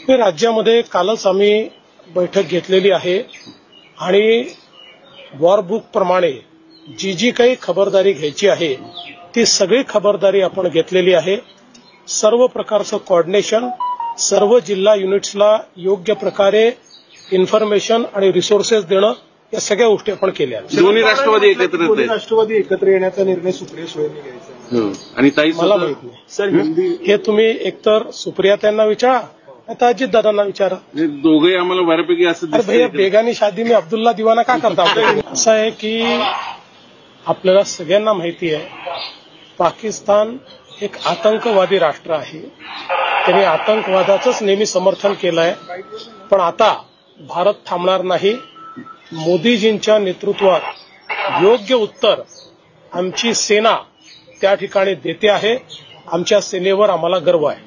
राज्यामध्ये कालच आम्ही बैठक घेतलेली आहे आणि वॉर बुक प्रमाणे जी काही खबरदारी घ्यायची आहे ती सगळी खबरदारी आपण घेतलेली आहे. सर्व प्रकारचं कोऑर्डिनेशन, सर्व जिल्हा युनिट्सला योग्य प्रकारे इन्फॉर्मेशन आणि रिसोर्सेस देणं, या सगळ्या गोष्टी आपण केल्या. दोन्ही राष्ट्रवादी एकत्र येण्याचा निर्णय सुप्रिया सुळेंनी घ्यायचा आणि ताई मला माहित नाही सर. हे तुम्ही एकतर सुप्रिया त्यांना विचारा, आता अजितदादांना विचारा. दोघे आम्हाला बऱ्यापैकी असं अरे भैया, बेगानी शादी में अब्दुल्ला दिवाना का करता? असं आहे की आपल्याला सगळ्यांना माहिती आहे, पाकिस्तान एक आतंकवादी राष्ट्र आहे. त्यांनी आतंकवादाचंच नेहमी समर्थन केलं आहे. पण आता भारत थांबणार नाही. मोदीजींच्या नेतृत्वात योग्य उत्तर आमची सेना त्या ठिकाणी देते आहे. आमच्या सेनेवर आम्हाला गर्व आहे.